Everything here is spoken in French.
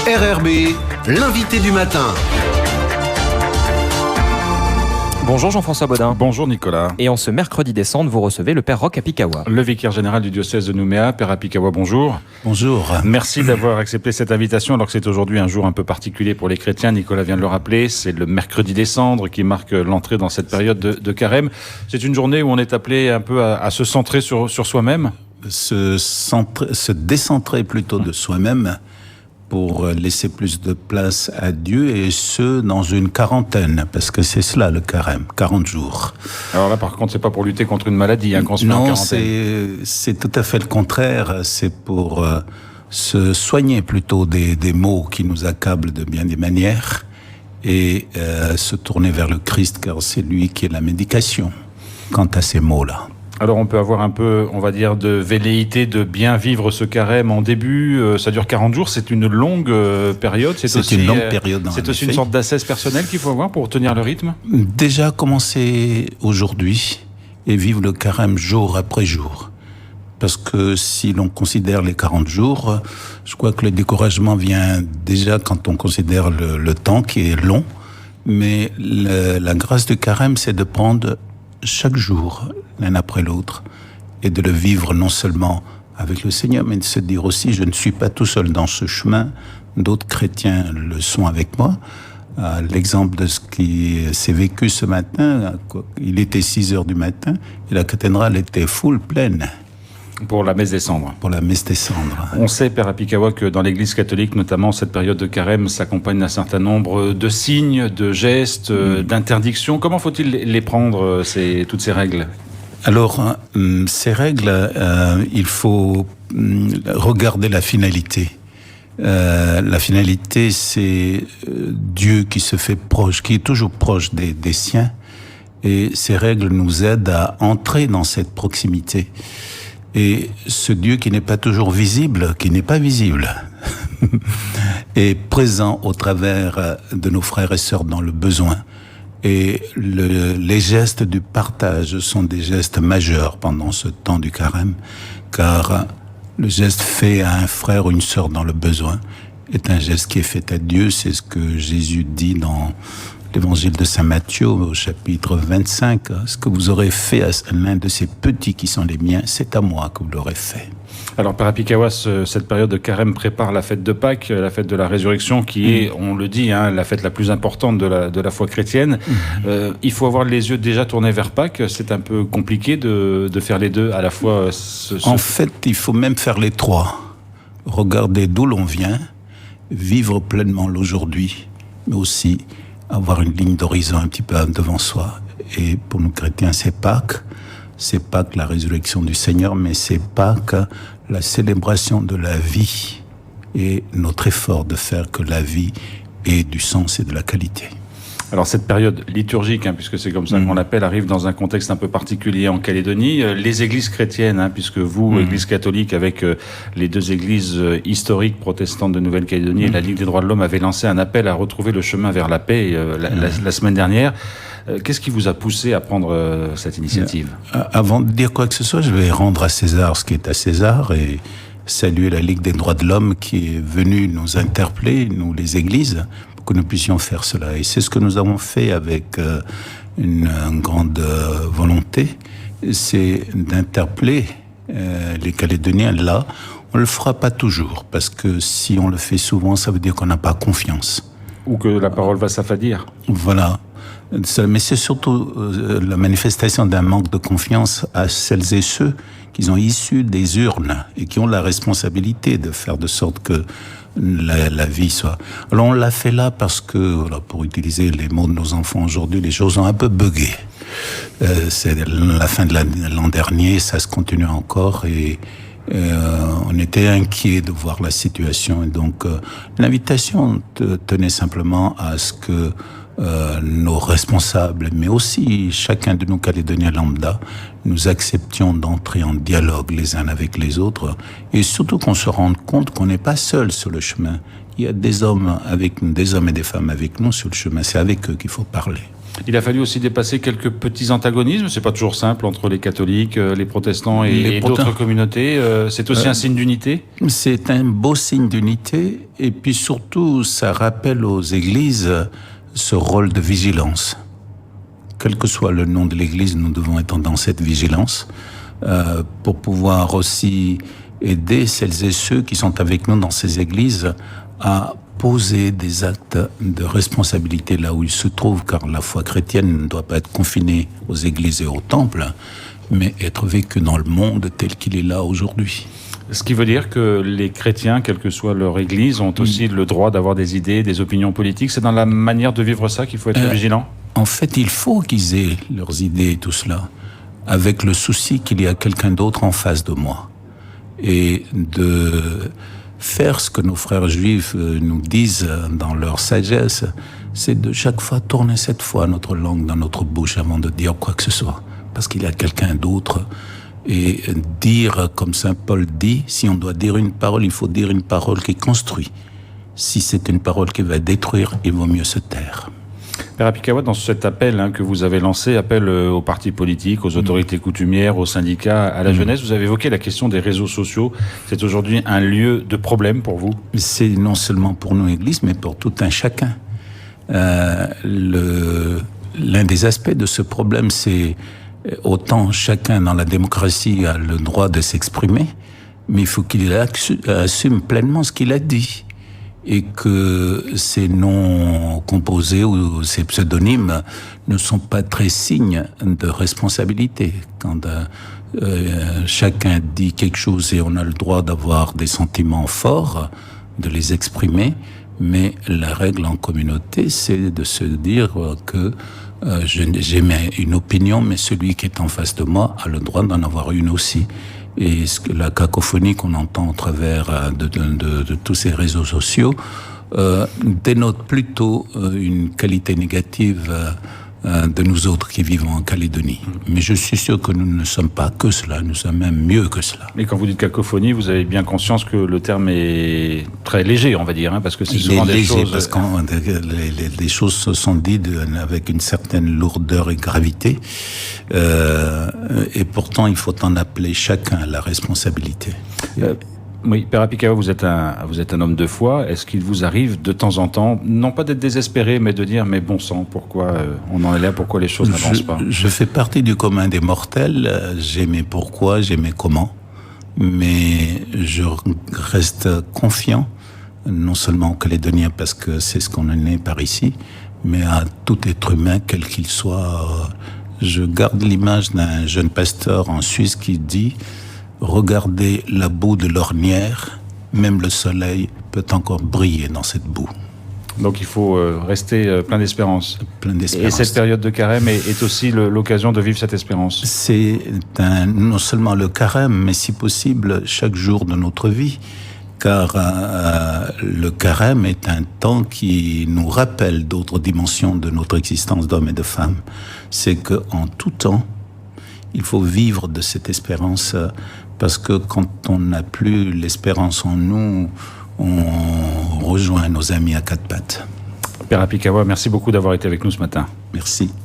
RRB, l'invité du matin. Bonjour Jean-François Baudin. Bonjour Nicolas. Et en ce mercredi décembre, vous recevez le Père Roch Apikawa. Le vicaire général du diocèse de Nouméa, Père Apikawa, bonjour. Bonjour. Merci d'avoir accepté cette invitation alors que c'est aujourd'hui un jour un peu particulier pour les chrétiens. Nicolas vient de le rappeler, c'est le mercredi des cendres qui marque l'entrée dans cette période de carême. C'est une journée où on est appelé un peu à se centrer sur soi-même. Se décentrer plutôt de soi-même pour laisser plus de place à Dieu, et ce, dans une quarantaine, parce que c'est cela le carême, 40 jours. Alors là, par contre, c'est pas pour lutter contre une maladie qu'on se met en quarantaine. Non, c'est tout à fait le contraire. C'est pour se soigner plutôt des maux qui nous accablent de bien des manières, et se tourner vers le Christ, car c'est lui qui est la médication quant à ces maux-là. Alors on peut avoir un peu, on va dire, de velléité de bien vivre ce carême en début. Ça dure 40 jours, c'est une longue période. C'est aussi une longue période. C'est aussi une sorte d'ascèse personnelle qu'il faut avoir pour tenir le rythme. Déjà commencer aujourd'hui et vivre le carême jour après jour. Parce que si l'on considère les 40 jours, je crois que le découragement vient déjà quand on considère le temps qui est long. Mais la grâce du carême, c'est de prendre chaque jour, l'un après l'autre, et de le vivre non seulement avec le Seigneur, mais de se dire aussi, je ne suis pas tout seul dans ce chemin, d'autres chrétiens le sont avec moi. L'exemple de ce qui s'est vécu ce matin, il était 6 heures du matin, et la cathédrale était full pleine. Pour la messe des cendres. Pour la messe des cendres. On sait, Père Apikawa, que dans l'Église catholique, notamment, cette période de carême s'accompagne d'un certain nombre de signes, de gestes, d'interdictions. Comment faut-il les prendre, toutes ces règles ? Alors, ces règles, il faut regarder la finalité. La finalité, c'est Dieu qui se fait proche, qui est toujours proche des siens. Et ces règles nous aident à entrer dans cette proximité. Et ce Dieu qui n'est pas toujours visible, qui n'est pas visible, est présent au travers de nos frères et sœurs dans le besoin. Et les gestes du partage sont des gestes majeurs pendant ce temps du carême, car le geste fait à un frère ou une sœur dans le besoin est un geste qui est fait à Dieu. C'est ce que Jésus dit dans l'évangile de Saint Matthieu au chapitre 25. Ce que vous aurez fait à l'un de ces petits qui sont les miens, c'est à moi que vous l'aurez fait. Alors, Père Apikawa, cette période de carême prépare la fête de Pâques, la fête de la résurrection, qui est, on le dit, la fête la plus importante de la foi chrétienne. Il faut avoir les yeux déjà tournés vers Pâques. C'est un peu compliqué de faire les deux à la fois. En fait, il faut même faire les trois. Regarder d'où l'on vient, vivre pleinement l'aujourd'hui, mais aussi avoir une ligne d'horizon un petit peu devant soi. Et pour nous chrétiens, c'est Pâques la résurrection du Seigneur, mais c'est Pâques la célébration de la vie et notre effort de faire que la vie ait du sens et de la qualité. Alors cette période liturgique, puisque c'est comme ça qu'on l'appelle, arrive dans un contexte un peu particulier en Calédonie. Les églises chrétiennes, puisque vous, Église catholique, avec les deux églises historiques protestantes de Nouvelle-Calédonie et la Ligue des droits de l'homme, avez lancé un appel à retrouver le chemin vers la paix la semaine dernière. Qu'est-ce qui vous a poussé à prendre cette initiative ? Avant de dire quoi que ce soit, je vais rendre à César ce qui est à César et saluer la Ligue des droits de l'homme qui est venue nous interpeller, nous les églises, pour que nous puissions faire cela. Et c'est ce que nous avons fait avec une grande volonté, c'est d'interpeller les Calédoniens là. On ne le fera pas toujours, parce que si on le fait souvent, ça veut dire qu'on n'a pas confiance. Ou que la parole va s'affadir. Voilà. Mais c'est surtout la manifestation d'un manque de confiance à celles et ceux qui sont issus des urnes et qui ont la responsabilité de faire de sorte que la vie soit... Alors on l'a fait là parce que, pour utiliser les mots de nos enfants aujourd'hui, les choses ont un peu bugué. C'est la fin de l'an dernier, ça se continue encore et on était inquiets de voir la situation. Et donc l'invitation tenait simplement à ce que nos responsables, mais aussi chacun de nous Calédoniens lambda, nous acceptions d'entrer en dialogue les uns avec les autres, et surtout qu'on se rende compte qu'on n'est pas seul sur le chemin. Il y a des hommes avec nous, des hommes et des femmes avec nous sur le chemin. C'est avec eux qu'il faut parler. Il a fallu aussi dépasser quelques petits antagonismes. C'est pas toujours simple entre les catholiques, les protestants et d'autres communautés. C'est aussi un signe d'unité. C'est un beau signe d'unité, et puis surtout, ça rappelle aux églises ce rôle de vigilance. Quel que soit le nom de l'église, nous devons être dans cette vigilance pour pouvoir aussi aider celles et ceux qui sont avec nous dans ces églises à poser des actes de responsabilité là où ils se trouvent, car la foi chrétienne ne doit pas être confinée aux églises et aux temples, mais être vécue dans le monde tel qu'il est là aujourd'hui. Ce qui veut dire que les chrétiens, quelle que soit leur église, ont aussi le droit d'avoir des idées, des opinions politiques. C'est dans la manière de vivre ça qu'il faut être vigilant. En fait, il faut qu'ils aient leurs idées et tout cela, avec le souci qu'il y a quelqu'un d'autre en face de moi. Et de faire ce que nos frères juifs nous disent dans leur sagesse, c'est de chaque fois tourner cette fois notre langue dans notre bouche avant de dire quoi que ce soit. Parce qu'il y a quelqu'un d'autre. Et dire, comme saint Paul dit, si on doit dire une parole, il faut dire une parole qui construit. Si c'est une parole qui va détruire, il vaut mieux se taire. Père Apikawa, dans cet appel que vous avez lancé, appel aux partis politiques, aux autorités coutumières, aux syndicats, à la jeunesse, vous avez évoqué la question des réseaux sociaux. C'est aujourd'hui un lieu de problème pour vous? C'est non seulement pour nos églises, mais pour tout un chacun. L'un des aspects de ce problème, c'est autant chacun dans la démocratie a le droit de s'exprimer, mais il faut qu'il assume pleinement ce qu'il a dit. Et que ces noms composés ou ces pseudonymes ne sont pas très signes de responsabilité. Quand chacun dit quelque chose et on a le droit d'avoir des sentiments forts, de les exprimer, mais la règle en communauté, c'est de se dire que j'émets une opinion, mais celui qui est en face de moi a le droit d'en avoir une aussi. Et la cacophonie qu'on entend au travers de tous ces réseaux sociaux dénote plutôt une qualité négative de nous autres qui vivons en Calédonie. Mais je suis sûr que nous ne sommes pas que cela, nous sommes même mieux que cela. Mais quand vous dites cacophonie, vous avez bien conscience que le terme est très léger, on va dire, parce que c'est souvent des choses... parce que les choses se sont dites avec une certaine lourdeur et gravité, et pourtant il faut en appeler chacun à la responsabilité. Oui, Père Apikawa, vous êtes un homme de foi. Est-ce qu'il vous arrive de temps en temps, non pas d'être désespéré, mais de dire, mais bon sang, pourquoi on en est là, pourquoi les choses n'avancent pas? Je fais partie du commun des mortels. J'ai mes pourquoi, j'ai mes comment, mais je reste confiant, non seulement aux Calédoniens parce que c'est ce qu'on est né par ici, mais à tout être humain, quel qu'il soit. Je garde l'image d'un jeune pasteur en Suisse qui dit: regardez la boue de l'ornière, même le soleil peut encore briller dans cette boue. Donc il faut rester plein d'espérance. Plein d'espérance. Et cette période de carême est aussi l'occasion de vivre cette espérance. C'est non seulement le carême, mais si possible chaque jour de notre vie. Car le carême est un temps qui nous rappelle d'autres dimensions de notre existence d'hommes et de femmes. C'est qu'en tout temps, il faut vivre de cette espérance, parce que quand on n'a plus l'espérance en nous, on rejoint nos amis à quatre pattes. Père Apikawa, merci beaucoup d'avoir été avec nous ce matin. Merci.